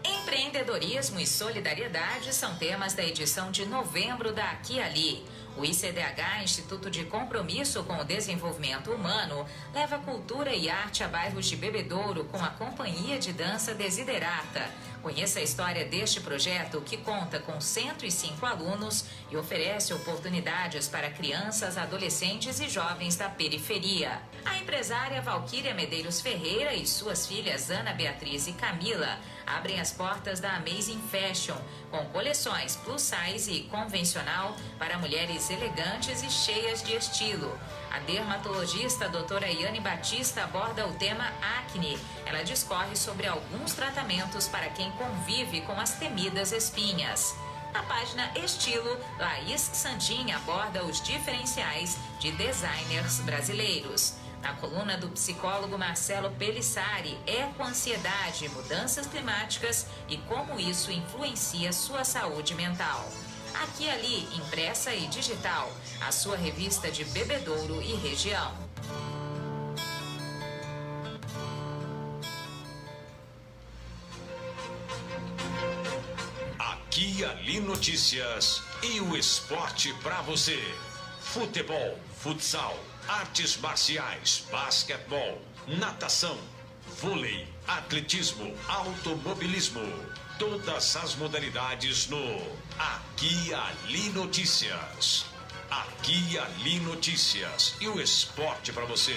Empreendedorismo e solidariedade são temas da edição de novembro da Aqui e Ali. O ICDH, Instituto de Compromisso com o Desenvolvimento Humano, leva cultura e arte a bairros de Bebedouro com a Companhia de Dança Desiderata. Conheça a história deste projeto, que conta com 105 alunos e oferece oportunidades para crianças, adolescentes e jovens da periferia. A empresária Valquíria Medeiros Ferreira e suas filhas Ana Beatriz e Camila abrem as portas da Amazing Fashion, com coleções plus size e convencional para mulheres elegantes e cheias de estilo. A dermatologista doutora Yane Batista aborda o tema acne. Ela discorre sobre alguns tratamentos para quem convive com as temidas espinhas. Na página Estilo, Laís Santin aborda os diferenciais de designers brasileiros. Na coluna do psicólogo Marcelo Pelissari, ecoansiedade, mudanças climáticas e como isso influencia sua saúde mental. Aqui e Ali, impressa e digital, a sua revista de Bebedouro e região. Aqui e Ali Notícias e o esporte para você. Futebol, futsal, artes marciais, basquetebol, natação, vôlei, atletismo, automobilismo. Todas as modalidades no Aqui e Ali Notícias. Aqui e Ali Notícias e o esporte para você.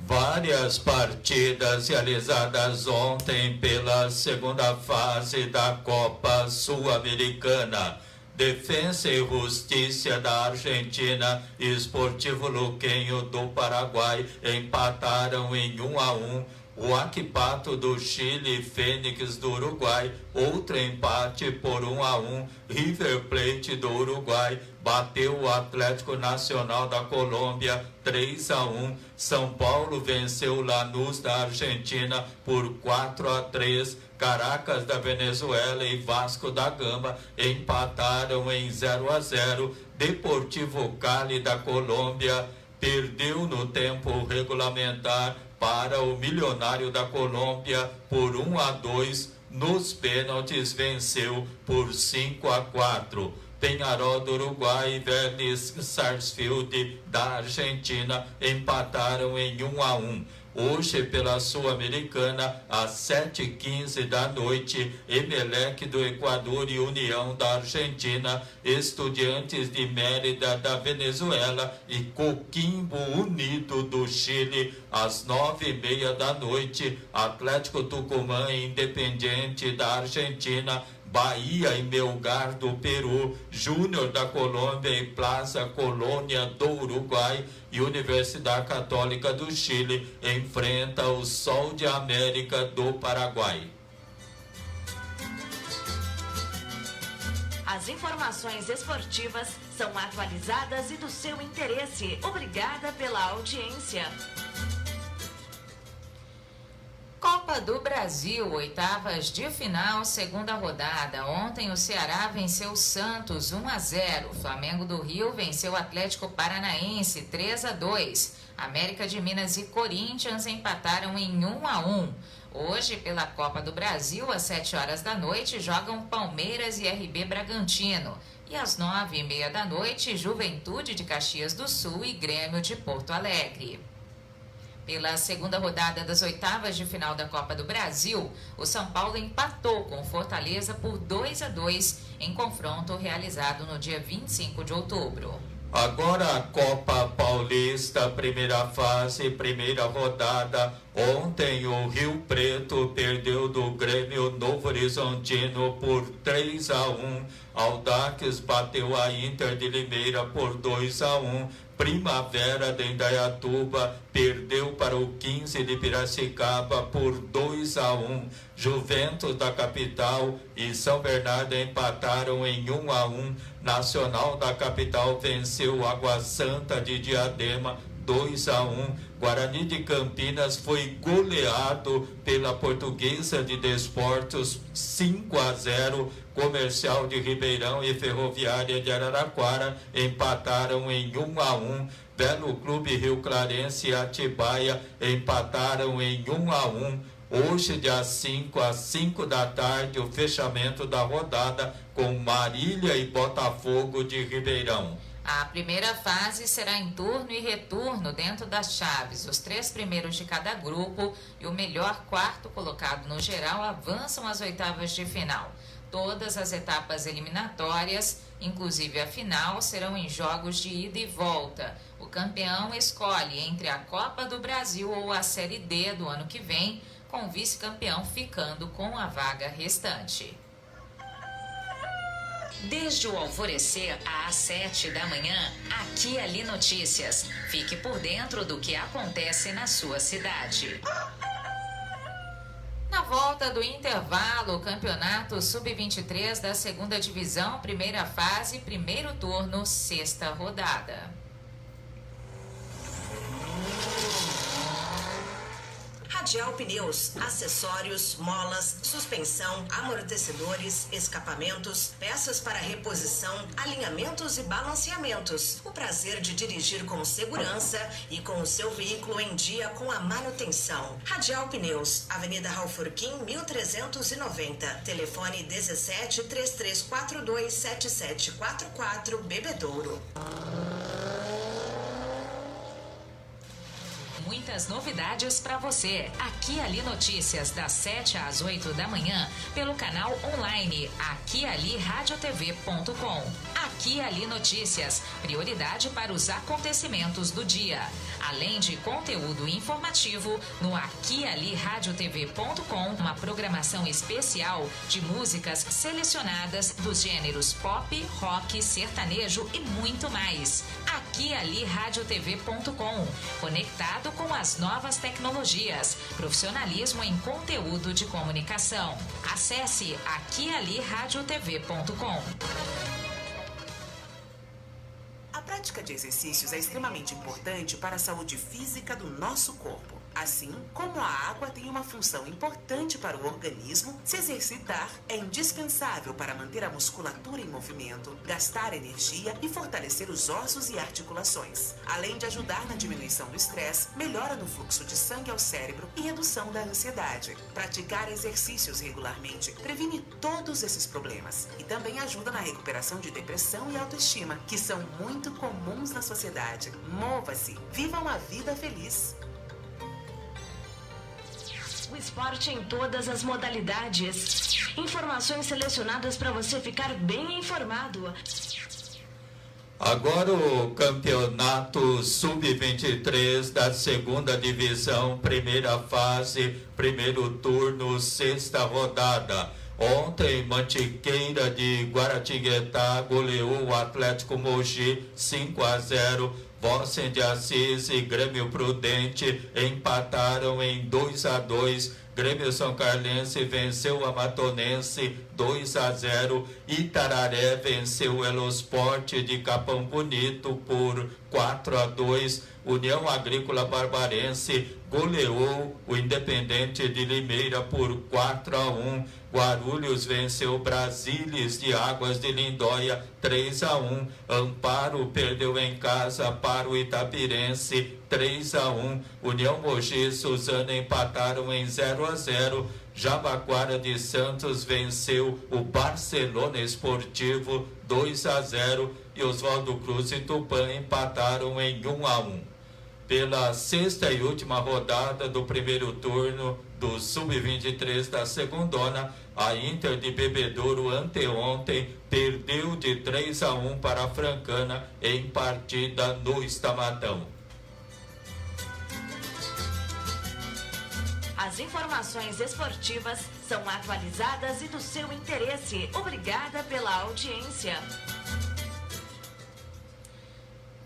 Várias partidas realizadas ontem pela segunda fase da Copa Sul-Americana. Defensa e Justiça da Argentina e Esportivo Luquenho do Paraguai empataram em 1-1. O Huachipato do Chile e Fênix do Uruguai, outro empate por 1-1. River Plate do Uruguai bateu o Atlético Nacional da Colômbia 3-1. São Paulo venceu Lanús da Argentina por 4-3. Caracas da Venezuela e Vasco da Gama empataram em 0-0. Deportivo Cali da Colômbia perdeu no tempo regulamentar para o Milionário da Colômbia por 1-2. Nos pênaltis venceu por 5-4. Penharol do Uruguai e Vélez Sarsfield da Argentina empataram em 1-1. Hoje, pela Sul-Americana, às 7h15 da noite, Emelec do Equador e União da Argentina, Estudiantes de Mérida da Venezuela e Coquimbo Unido do Chile, às 9h30 da noite, Atlético Tucumã e Independiente da Argentina, Bahia e Melgar do Peru, Júnior da Colômbia e Plaza Colônia do Uruguai e Universidade Católica do Chile enfrenta o Sol de América do Paraguai. As informações esportivas são atualizadas e do seu interesse. Obrigada pela audiência. Copa do Brasil, oitavas de final, segunda rodada. Ontem o Ceará venceu o Santos 1-0. Flamengo do Rio venceu o Atlético Paranaense 3-2. América de Minas e Corinthians empataram em 1-1. Hoje, pela Copa do Brasil, às 7 horas da noite, jogam Palmeiras e RB Bragantino. E às 9h30 da noite, Juventude de Caxias do Sul e Grêmio de Porto Alegre. Pela segunda rodada das oitavas de final da Copa do Brasil, o São Paulo empatou com Fortaleza por 2-2 em confronto realizado no dia 25 de outubro. Agora a Copa Paulista, primeira fase, primeira rodada. Ontem o Rio Preto perdeu do Grêmio Novo Horizontino por 3-1. Audax bateu a Inter de Limeira por 2-1. Primavera de Indaiatuba perdeu para o 15 de Piracicaba por 2-1. Juventus da capital e São Bernardo empataram em 1-1. Nacional da capital venceu Água Santa de Diadema 2-1. Guarani de Campinas foi goleado pela Portuguesa de Desportos 5-0. Comercial de Ribeirão e Ferroviária de Araraquara empataram em 1-1. Belo Clube Rio Clarense e Atibaia empataram em 1-1. Hoje, dia 5, às 5 da tarde, o fechamento da rodada com Marília e Botafogo de Ribeirão. A primeira fase será em turno e retorno dentro das chaves. Os 3 primeiros de cada grupo e o melhor quarto colocado no geral avançam às oitavas de final. Todas as etapas eliminatórias, inclusive a final, serão em jogos de ida e volta. O campeão escolhe entre a Copa do Brasil ou a Série D do ano que vem, com o vice-campeão ficando com a vaga restante. Desde o alvorecer às 7 da manhã, Aqui e Ali Notícias. Fique por dentro do que acontece na sua cidade. Na volta do intervalo, o Campeonato Sub-23 da segunda divisão, primeira fase, primeiro turno, sexta rodada. Radial Pneus, acessórios, molas, suspensão, amortecedores, escapamentos, peças para reposição, alinhamentos e balanceamentos. O prazer de dirigir com segurança e com o seu veículo em dia com a manutenção. Radial Pneus, Avenida Raufurquim, 1390. Telefone 17 3342 7744, Bebedouro. Muitas novidades para você. Aqui e Ali Notícias, das 7 às 8 da manhã, pelo canal online aquialiradiotv.com. Aqui Aqui e Ali Notícias, prioridade para os acontecimentos do dia. Além de conteúdo informativo, no aquialiRadioTV.com, uma programação especial de músicas selecionadas dos gêneros pop, rock, sertanejo e muito mais. aquialiRadioTV.com, conectado com as novas tecnologias, profissionalismo em conteúdo de comunicação. Acesse aquialiRadioTV.com. A prática de exercícios é extremamente importante para a saúde física do nosso corpo. Assim como a água tem uma função importante para o organismo, se exercitar é indispensável para manter a musculatura em movimento, gastar energia e fortalecer os ossos e articulações. Além de ajudar na diminuição do estresse, melhora no fluxo de sangue ao cérebro e redução da ansiedade. Praticar exercícios regularmente previne todos esses problemas e também ajuda na recuperação de depressão e autoestima, que são muito comuns na sociedade. Mova-se, viva uma vida feliz. O esporte em todas as modalidades. Informações selecionadas para você ficar bem informado. Agora o campeonato sub-23 da segunda divisão, primeira fase, primeiro turno, sexta rodada. Ontem, Mantiqueira de Guaratinguetá goleou o Atlético Mogi 5-0. Vossen de Assis e Grêmio Prudente empataram em 2-2. Grêmio São Carlense venceu o Amatonense 2-0. Itararé venceu o Elosport de Capão Bonito por 4-2. União Agrícola Barbarense goleou o Independente de Limeira por 4-1. Guarulhos venceu Brasílias de Águas de Lindóia 3-1. Amparo perdeu em casa para o Itapirense 3-1. União Mogi e Suzano empataram em 0-0. Jabaquara de Santos venceu o Barcelona Esportivo 2-0 e Oswaldo Cruz e Tupã empataram em 1-1. Pela sexta e última rodada do primeiro turno do Sub-23 da segundona, a Inter de Bebedouro anteontem perdeu de 3-1 para a Francana em partida no Estamadão. As informações esportivas são atualizadas e do seu interesse. Obrigada pela audiência.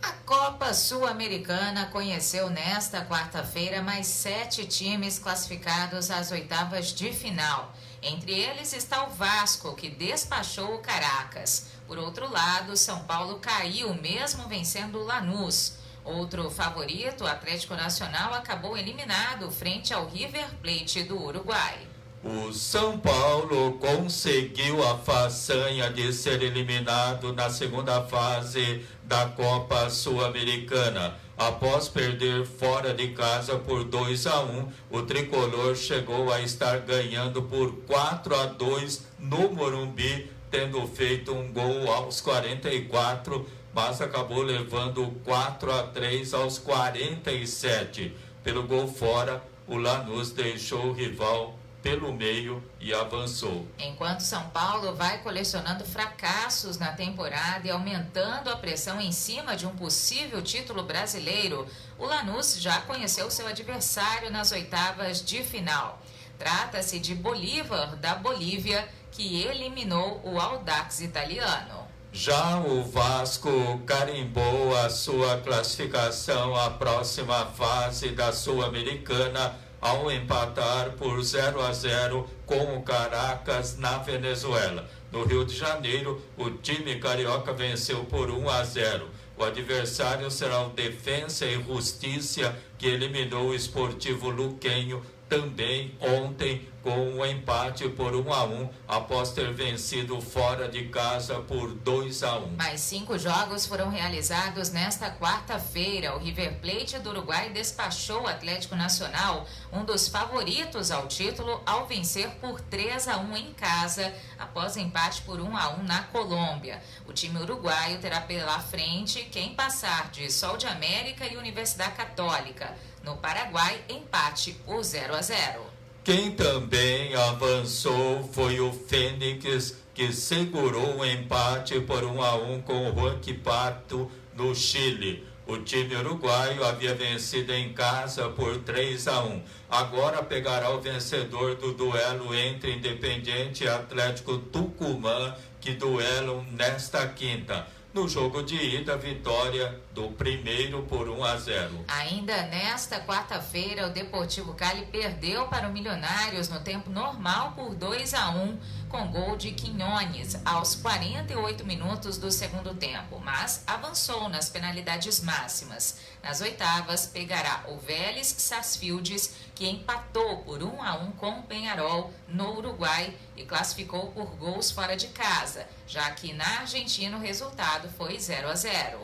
A Copa Sul-Americana conheceu nesta quarta-feira mais 7 times classificados às oitavas de final. Entre eles está o Vasco, que despachou o Caracas. Por outro lado, São Paulo caiu, mesmo vencendo o Lanús. Outro favorito, o Atlético Nacional, acabou eliminado frente ao River Plate do Uruguai. O São Paulo conseguiu a façanha de ser eliminado na segunda fase da Copa Sul-Americana. Após perder fora de casa por 2-1, o tricolor chegou a estar ganhando por 4-2 no Morumbi, tendo feito um gol aos 44, mas acabou levando 4-3 aos 47. Pelo gol fora, o Lanús deixou o rival pelo meio e avançou. Enquanto São Paulo vai colecionando fracassos na temporada e aumentando a pressão em cima de um possível título brasileiro, o Lanús já conheceu seu adversário nas oitavas de final. Trata-se de Bolívar, da Bolívia, que eliminou o Audax italiano. Já o Vasco carimbou a sua classificação à próxima fase da Sul-Americana ao empatar por 0-0 com o Caracas na Venezuela. No Rio de Janeiro, o time carioca venceu por 1-0. O adversário será o Defensa e Justiça, que eliminou o Esportivo Luquenho também ontem com um empate por 1-1 após ter vencido fora de casa por 2-1. Mais 5 jogos foram realizados nesta quarta-feira. O River Plate do Uruguai despachou o Atlético Nacional, um dos favoritos ao título, ao vencer por 3-1 em casa, após empate por 1-1 na Colômbia. O time uruguaio terá pela frente quem passar de Sol de América e Universidade Católica. No Paraguai, empate por 0-0. Quem também avançou foi o Fênix, que segurou o empate por 1-1 com o Juan Pato no Chile. O time uruguaio havia vencido em casa por 3-1. Agora pegará o vencedor do duelo entre Independiente e Atlético Tucumã, que duelam nesta quinta. No jogo de ida, vitória do primeiro por 1-0. Ainda nesta quarta-feira, o Deportivo Cali perdeu para o Milionários no tempo normal por 2-1, com gol de Quinones aos 48 minutos do segundo tempo, mas avançou nas penalidades máximas. Nas oitavas, pegará o Vélez Sarsfields, que empatou por 1-1 com o Peñarol no Uruguai e classificou por gols fora de casa, já que na Argentina o resultado foi 0-0.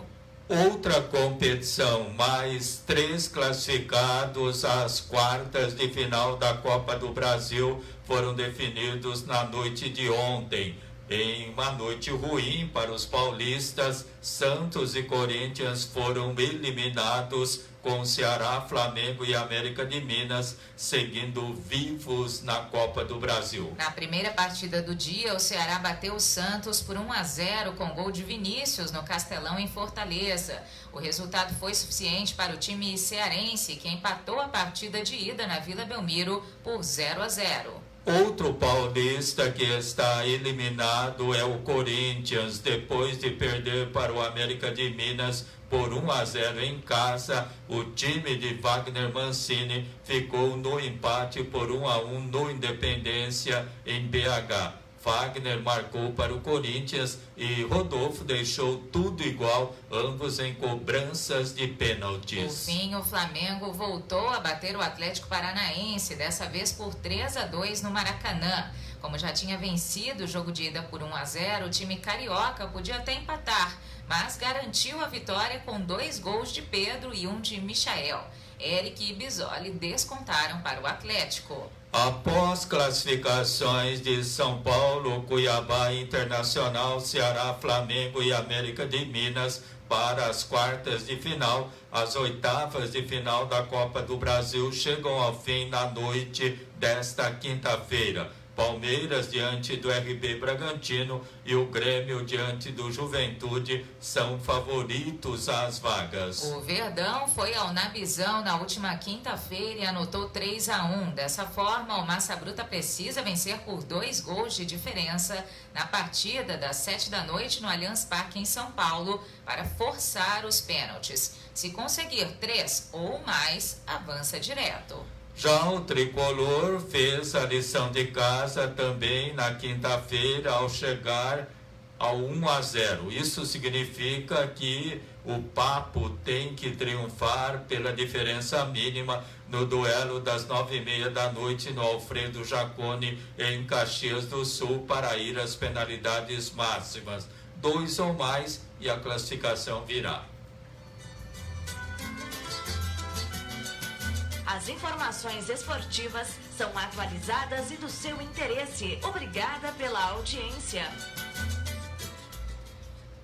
Outra competição, mais 3 classificados às quartas de final da Copa do Brasil foram definidos na noite de ontem. Em uma noite ruim para os paulistas, Santos e Corinthians foram eliminados, com Ceará, Flamengo e América de Minas seguindo vivos na Copa do Brasil. Na primeira partida do dia, o Ceará bateu o Santos por 1-0 com gol de Vinícius no Castelão, em Fortaleza. O resultado foi suficiente para o time cearense, que empatou a partida de ida na Vila Belmiro por 0-0. Outro paulista que está eliminado é o Corinthians, depois de perder para o América de Minas por 1-0 em casa. O time de Wagner Mancini ficou no empate por 1-1 no Independência, em BH. Wagner marcou para o Corinthians e Rodolfo deixou tudo igual, ambos em cobranças de pênaltis. Por fim, o Flamengo voltou a bater o Atlético Paranaense, dessa vez por 3-2 no Maracanã. Como já tinha vencido o jogo de ida por 1-0, o time carioca podia até empatar, mas garantiu a vitória com 2 gols de Pedro e 1 de Michael. Eric e Bisoli descontaram para o Atlético. Após classificações de São Paulo, Cuiabá, Internacional, Ceará, Flamengo e América de Minas para as quartas de final, as oitavas de final da Copa do Brasil chegam ao fim na noite desta quinta-feira. Palmeiras diante do RB Bragantino e o Grêmio diante do Juventude são favoritos às vagas. O Verdão foi ao Nabizão na última quinta-feira e anotou 3-1. Dessa forma, o Massa Bruta precisa vencer por 2 gols de diferença na partida das 7 da noite no Allianz Parque, em São Paulo, para forçar os pênaltis. Se conseguir 3 ou mais, avança direto. Já o Tricolor fez a lição de casa também na quinta-feira ao chegar ao 1-0. Isso significa que o Papo tem que triunfar pela diferença mínima no duelo das 9h30 da noite no Alfredo Jaconi, em Caxias do Sul, para ir às penalidades máximas. 2 ou mais e a classificação virá. As informações esportivas são atualizadas e do seu interesse. Obrigada pela audiência.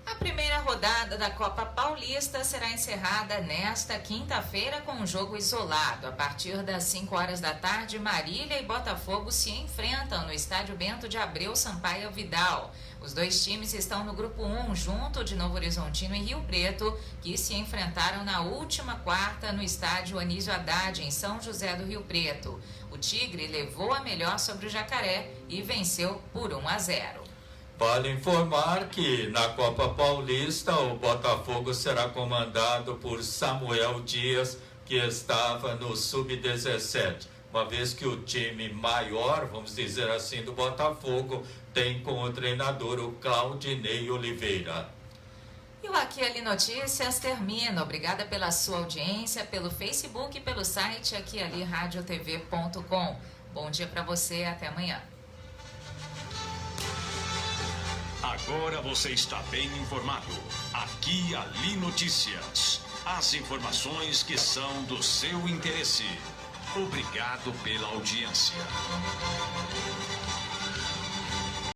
A primeira rodada da Copa Paulista será encerrada nesta quinta-feira com um jogo isolado. A partir das 5 horas da tarde, Marília e Botafogo se enfrentam no estádio Bento de Abreu Sampaio Vidal. Os dois times estão no grupo 1, junto de Novo Horizontino e Rio Preto, que se enfrentaram na última quarta no estádio Anísio Haddad, em São José do Rio Preto. O Tigre levou a melhor sobre o Jacaré e venceu por 1-0. Vale informar que na Copa Paulista o Botafogo será comandado por Samuel Dias, que estava no Sub-17, uma vez que o time maior, vamos dizer assim, do Botafogo tem como treinador o Claudinei Oliveira. E o Aqui Ali Notícias termina. Obrigada pela sua audiência, pelo Facebook e pelo site aquialiradiotv.com. Bom dia para você, até amanhã. Agora você está bem informado. Aqui Ali Notícias. As informações que são do seu interesse. Obrigado pela audiência.